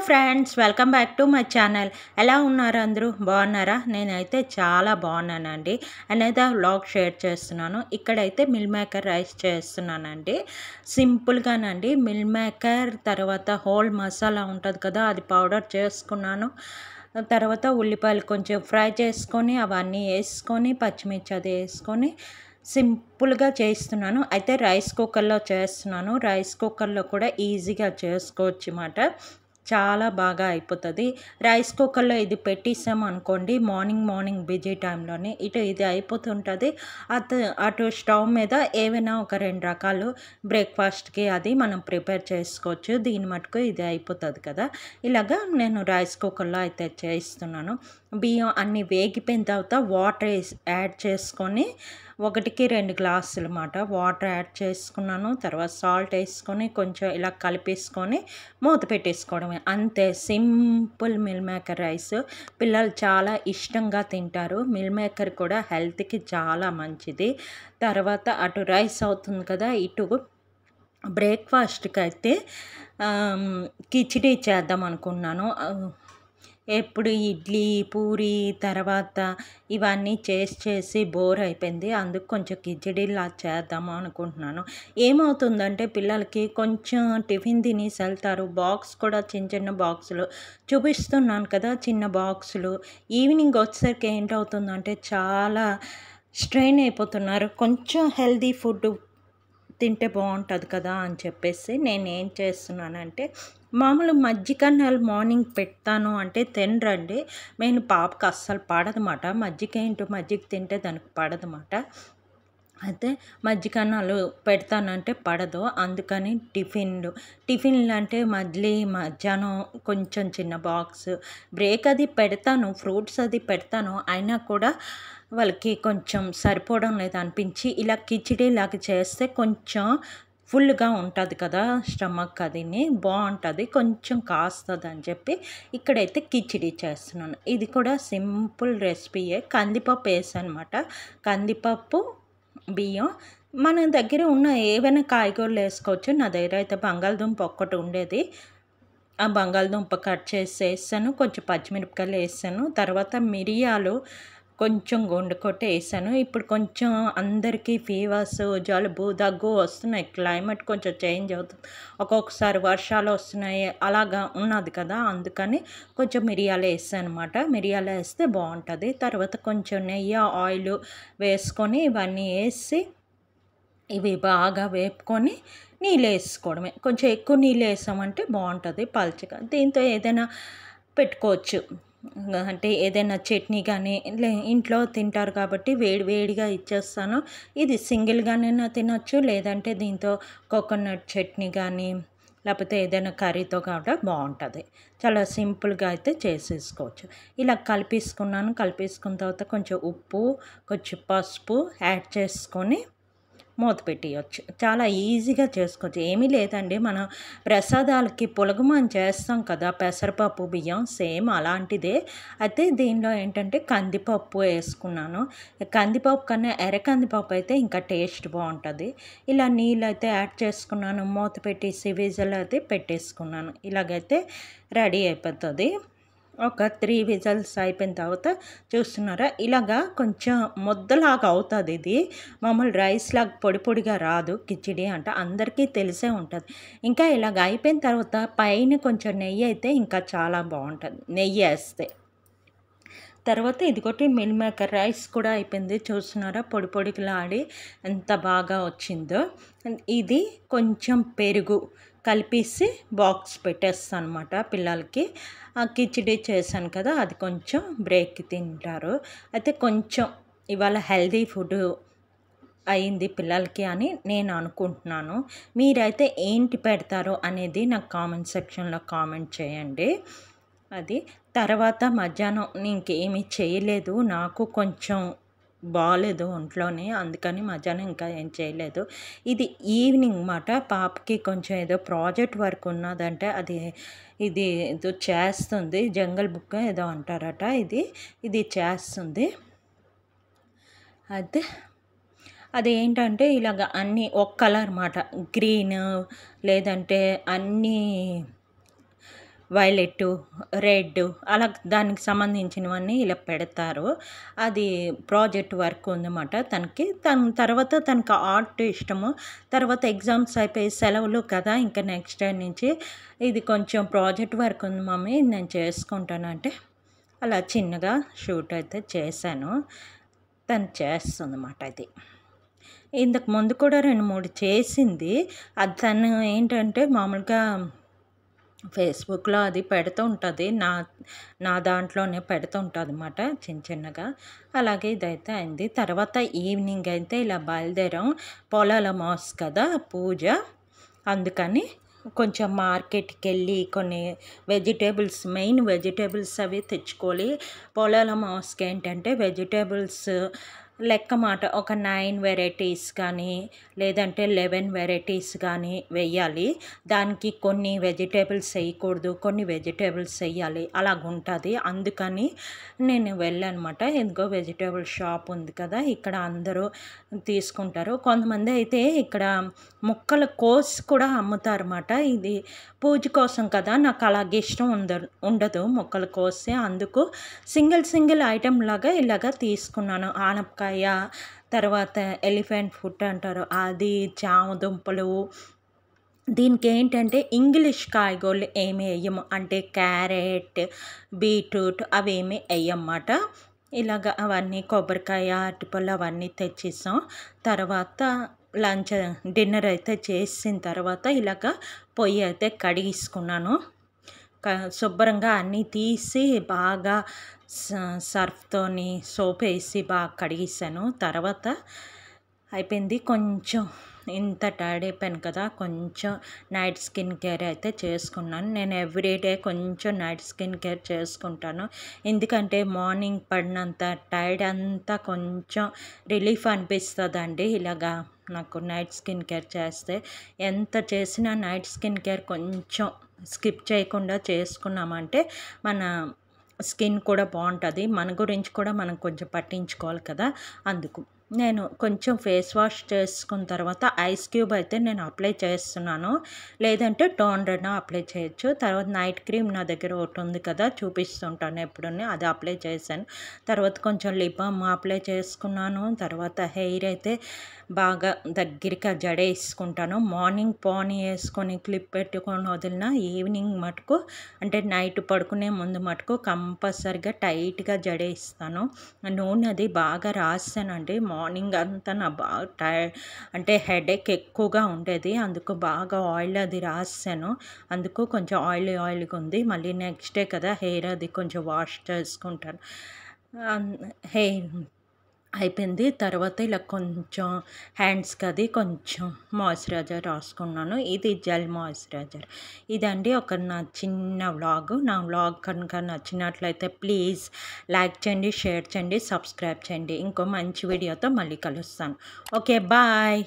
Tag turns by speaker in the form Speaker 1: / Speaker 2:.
Speaker 1: Friends, welcome back to my channel. ఎలా ఉన్నారు అందరూ? బాగున్నారా? నేనైతే చాలా బాగున్నానండి. అనేది వ్లాగ్ షేర్ చేస్తున్నాను. ఇక్కడైతే మిల్ మేకర్ రైస్ చేస్తున్నానండి. సింపుల్గానండి. మిల్ మేకర్ తర్వాత హోల్ మసాలా ఉంటుంది కదా, అది పౌడర్ చేసుకున్నాను. తర్వాత ఉల్లిపాయలు కొంచెం ఫ్రై చేసుకొని అవన్నీ వేసుకొని పచ్చిమిర్చి అది వేసుకొని సింపుల్గా చేస్తున్నాను. అయితే రైస్ కుక్కర్లో చేస్తున్నాను. రైస్ కుక్కర్లో కూడా ఈజీగా చేసుకోవచ్చు అన్నమాట. చాలా బాగా అయిపోతుంది. రైస్ కుక్కర్లో ఇది పెట్టేసాం అనుకోండి, మార్నింగ్ బిజీ టైంలోనే ఇది అయిపోతుంటుంది. అటు స్టవ్ మీద ఏవైనా ఒక 2 రకాలు బ్రేక్ఫాస్ట్కి అది మనం ప్రిపేర్ చేసుకోవచ్చు. దీని మటుకు ఇది అయిపోతుంది కదా. ఇలాగా నేను రైస్ కుక్కర్లో అయితే చేస్తున్నాను. బియ్యం అన్నీ వేగిపోయిన తర్వాత వాటర్ యాడ్ చేసుకొని 1కి 2 గ్లాసులు అన్నమాట వాటర్ యాడ్ చేసుకున్నాను. తర్వాత సాల్ట్ వేసుకొని కొంచెం ఇలా కలిపేసుకొని మూత పెట్టేసుకోవడమే. అంతే, సింపుల్ మిల్ మేకర్ రైస్. పిల్లలు చాలా ఇష్టంగా తింటారు. మిల్ మేకర్ కూడా హెల్త్కి చాలా మంచిది. తర్వాత అటు రైస్ అవుతుంది కదా, ఇటు బ్రేక్ఫాస్ట్కి అయితే కిచిడీ చేద్దాం అనుకున్నాను. ఎప్పుడు ఇడ్లీ పూరి తర్వాత ఇవన్నీ చేసి బోర్ అయిపోయింది. అందుకు కొంచెం కిచిడీలా చేద్దాము అనుకుంటున్నాను. ఏమవుతుందంటే పిల్లలకి కొంచెం టిఫిన్ తినేసి వెళ్తారు. బాక్స్ కూడా చిన్న బాక్సులు చూపిస్తున్నాను కదా, చిన్న బాక్సులు. ఈవినింగ్ వచ్చేసరికి ఏంటవుతుందంటే చాలా స్ట్రెయిన్ అయిపోతున్నారు. కొంచెం హెల్దీ ఫుడ్ తింటే బాగుంటుంది కదా అని చెప్పేసి నేను ఏం చేస్తున్నానంటే, మామూలు మజ్జిగన్నాలు మార్నింగ్ పెడతాను అంటే తినరండి. నేను పాపకు అస్సలు పడదన్నమాట. మజ్జిగ తింటే దానికి పడదన్నమాట. అయితే మజ్జిగన్నాలు పెడతానంటే పడదు. అందుకని టిఫిన్లు అంటే మధ్యాహ్నం కొంచెం చిన్న బాక్స్ బ్రేక్ అది పెడతాను, ఫ్రూట్స్ అది పెడతాను. అయినా కూడా వాళ్ళకి కొంచెం సరిపోవడం లేదు అనిపించి ఇలా కిచిడీ లాగా చేస్తే కొంచెం ఫుల్గా ఉంటుంది కదా స్టమక్, అదిని బాగుంటుంది, కొంచెం కాస్తుంది అని చెప్పి ఇక్కడైతే కిచిడీ చేస్తున్నాను. ఇది కూడా సింపుల్ రెసిపీయే. కందిపప్పు వేసాను అనమాట. కందిపప్పు, బియ్యం, మన దగ్గర ఉన్న ఏవైనా కాయగూరలు వేసుకోవచ్చు. నా దగ్గర అయితే బంగాళదుంప ఒక్కటి ఉండేది. ఆ బంగాళదుంప కట్ చేసి వేసాను. కొంచెం పచ్చిమిరపకాయలు వేసాను. తర్వాత మిరియాలు కొంచెం గుండు కొట్టి వేసాను. ఇప్పుడు కొంచెం అందరికీ ఫీవర్స్, జలుబు, దగ్గు వస్తున్నాయి. క్లైమేట్ కొంచెం చేంజ్ అవుతుంది. ఒక్కొక్కసారి వర్షాలు వస్తున్నాయి, అలాగా ఉన్నది కదా. అందుకని కొంచెం మిరియాలు వేసాను అనమాట. మిరియాలు వేస్తే బాగుంటుంది. తర్వాత కొంచెం నెయ్యి, ఆయిల్ వేసుకొని ఇవన్నీ వేసి ఇవి బాగా వేపుకొని నీళ్ళు వేసుకోవడమే. కొంచెం ఎక్కువ నీళ్ళు వేసామంటే బాగుంటుంది పల్చగా. దీంతో ఏదైనా పెట్టుకోవచ్చు, అంటే ఏదైనా చట్నీ కానీ ఇంట్లో తింటారు కాబట్టి వేడిగా ఇచ్చేస్తాను. ఇది సింగిల్గానైనా తినొచ్చు, లేదంటే దీంతో కోకోనట్ చట్నీ కానీ లేకపోతే ఏదైనా కర్రీతో కూడా బాగుంటుంది. చాలా సింపుల్గా అయితే చేసేసుకోవచ్చు. ఇలా కలిపేసుకున్న తర్వాత కొంచెం ఉప్పు, కొంచెం పసుపు యాడ్ చేసుకొని మూత పెట్టేయచ్చు. చాలా ఈజీగా చేసుకోవచ్చు. ఏమీ లేదండి, మనం ప్రసాదాలకి పులగమని చేస్తాం కదా, పెసరపప్పు బియ్యం, సేమ్ అలాంటిదే. అయితే దీనిలో ఏంటంటే కందిపప్పు వేసుకున్నాను. కందిపప్పు కన్నా ఎర్రకందిపప్పు అయితే ఇంకా టేస్ట్ బాగుంటుంది. ఇలా నీళ్ళు అయితే యాడ్ చేసుకున్నాను. మూత పెట్టేసి విజిల్ అయితే పెట్టేసుకున్నాను. ఇలాగైతే రెడీ అయిపోతుంది. ఒక 3 విజిల్స్ అయిపోయిన తర్వాత చూస్తున్నారా, ఇలాగా కొంచెం ముద్దలాగా అవుతుంది. ఇది మామూలు రైస్ లాగా పొడిగా రాదు. కిచిడీ అంటే అందరికీ తెలిసే ఉంటుంది. ఇంకా ఇలాగ అయిపోయిన తర్వాత పైన కొంచెం నెయ్యి అయితే ఇంకా చాలా బాగుంటుంది, నెయ్యి వేస్తే. తర్వాత ఇదిగోటి మిల్ మేకర్ రైస్ కూడా అయిపోయింది. చూస్తున్నారా, పొడిలాడి ఎంత బాగా వచ్చిందో. ఇది కొంచెం పెరుగు కలిపేసి బాక్స్ పెట్టేస్తాను అనమాట పిల్లలకి. కిచిడీ చేశాను కదా, అది కొంచెం బ్రేక్ తింటారు. అయితే కొంచెం ఇవాళ హెల్దీ ఫుడ్ అయింది పిల్లలకి అని నేను అనుకుంటున్నాను. మీరైతే ఏంటి పెడతారో అనేది నాకు కామెంట్ సెక్షన్లో కామెంట్ చేయండి. అది తర్వాత మధ్యాహ్నం ఇంకేమీ చేయలేదు. నాకు కొంచెం బాగాలేదు ఒంట్లోనే, అందుకని మధ్యాహ్నం ఇంకా ఏం చేయలేదు. ఇది ఈవినింగ్ మాట. పాపకి కొంచెం ఏదో ప్రాజెక్ట్ వర్క్ ఉన్నదంటే ఇది ఏదో చేస్తుంది. జంగల్ బుక్ ఏదో అంటారట, ఇది చేస్తుంది. అయితే అదేంటంటే ఇలాగ అన్నీ ఒక కలర్ మాట, గ్రీన్ లేదంటే అన్నీ వైలెట్, రెడ్ అలా దానికి సంబంధించినవన్నీ ఇలా పెడతారు. అది ప్రాజెక్ట్ వర్క్ ఉందన్నమాట తనకి. తర్వాత తనకు ఆర్ట్ ఇష్టము. తర్వాత ఎగ్జామ్స్ అయిపోయి సెలవులు కదా, ఇంకా నెక్స్ట్ డే నుంచి ఇది కొంచెం ప్రాజెక్ట్ వర్క్ ఉంది మమ్మీ నేను చేసుకుంటానంటే అలా చిన్నగా షూట్ అయితే చేశాను. తను చేస్తుందన్నమాట ఇది. ఇంతకు ముందు కూడా 2, 3 చేసింది. అది తను ఏంటంటే మామూలుగా ఫేస్బుక్లో అది పెడుతూ ఉంటుంది. నా దాంట్లోనే పెడుతూ ఉంటుందన్నమాట చిన్నగా. అలాగే ఇదైతే అయింది. తర్వాత ఈవినింగ్ అయితే ఇలా బయలుదేరాం. పొలాల మాస్ కదా పూజ, అందుకని కొంచెం మార్కెట్కి వెళ్ళి కొన్ని మెయిన్ వెజిటేబుల్స్ అవి తెచ్చుకోవాలి. పొలాల మాస్కి ఏంటంటే వెజిటేబుల్స్ లెక్క మాట ఒక 9 వెరైటీస్ కానీ లేదంటే 11 వెరైటీస్ కానీ వెయ్యాలి. దానికి కొన్ని వెజిటేబుల్స్ వేయకూడదు, కొన్ని వెజిటేబుల్స్ వేయాలి, అలాగుంటుంది. అందుకని నేను వెళ్ళానమాట. ఎందుకో వెజిటేబుల్ షాప్ ఉంది కదా, ఇక్కడ అందరూ తీసుకుంటారు. కొంతమంది అయితే ఇక్కడ ముక్కలు కోసి కూడా అమ్ముతారన్నమాట. ఇది పూజ కోసం కదా, నాకు అలాగే ఇష్టం ఉండదు ముక్కలు కోసి. అందుకు సింగిల్ ఐటెం లాగా ఇలాగా తీసుకున్నాను. ఆనపకాయ, తర్వాత ఎలిఫెంట్ ఫుట్ అంటారు అది, చామదుంపలు. దీనికి ఏంటంటే ఇంగ్లీష్ కాయగూరలు ఏమి వేయము, అంటే క్యారెట్, బీట్రూట్ అవి ఏమి వేయమాట. ఇలాగ అవన్నీ కొబ్బరికాయ, అరటిపళ్ళు అవన్నీ తెచ్చేసాం. తర్వాత డిన్నర్ అయితే చేసిన తర్వాత ఇలాగ పొయ్యి అయితే కడిగేసుకున్నాను. శుభ్రంగా అన్నీ తీసి బాగా సర్ఫ్తోని సోప్ వేసి బాగా కడిగేసాను. తర్వాత అయిపోయింది. కొంచెం ఇంత టైర్డ్ అయిపోయాను కదా, కొంచెం నైట్ స్కిన్ కేర్ అయితే చేసుకున్నాను. నేను ఎవ్రీడే కొంచెం నైట్ స్కిన్ కేర్ చేసుకుంటాను. ఎందుకంటే మార్నింగ్ పడినంత టైర్డ్ అంతా కొంచెం రిలీఫ్ అనిపిస్తుందండి. ఇలాగా నాకు నైట్ స్కిన్ కేర్ చేస్తే ఎంత చేసినా నైట్ స్కిన్ కేర్ కొంచెం స్కిప్ చేయకుండా చేసుకున్నామంటే మన స్కిన్ కూడా బాగుంటుంది. మన గురించి కూడా మనం కొంచెం పట్టించుకోవాలి కదా, అందుకు నేను కొంచెం ఫేస్ వాష్ చేసుకున్న తర్వాత ఐస్ క్యూబ్ అయితే నేను అప్లై చేస్తున్నాను. లేదంటే టోనర్ అప్లై చేయొచ్చు. తర్వాత నైట్ క్రీమ్ నా దగ్గర ఒకటి ఉంది కదా, చూపిస్తుంటాను ఎప్పుడన్నా, అది అప్లై చేశాను. తర్వాత కొంచెం లిప్ బామ్ అప్లై చేసుకున్నాను. తర్వాత హెయిర్ అయితే బాగా దగ్గరగా జడ వేసుకుంటాను. మార్నింగ్ పోనీ వేసుకొని క్లిప్ పెట్టుకొని వదిలిన ఈవినింగ్ మటుకు, అంటే నైట్ పడుకునే ముందు మటుకు కంపల్సరిగా టైట్గా జడేస్తాను. నూనె అది బాగా రాసానండి. మార్నింగ్ అంతా నా బాగా అంటే హెడేక్ ఎక్కువగా ఉండేది. అందుకు బాగా ఆయిల్ అది రాసాను. అందుకు కొంచెం ఆయిల్గా ఉంది. మళ్ళీ నెక్స్ట్ డే కదా హెయిర్ అది కొంచెం వాష్ చేసుకుంటాను. హెయిర్ అయిపోయింది. తర్వాత ఇలా కొంచెం హ్యాండ్స్కి అది కొంచెం మాయిశ్చరైజర్ రాసుకున్నాను. ఇది జెల్ మాయిశ్చరైజర్. ఇదండి ఒక నా చిన్న వ్లాగ్. నా వ్లాగ్ కనుక నచ్చినట్లయితే ప్లీజ్ లైక్ చేయండి, షేర్ చేయండి, సబ్స్క్రైబ్ చేయండి. ఇంకో మంచి వీడియోతో మళ్ళీ కలుస్తాను. Okay, bye.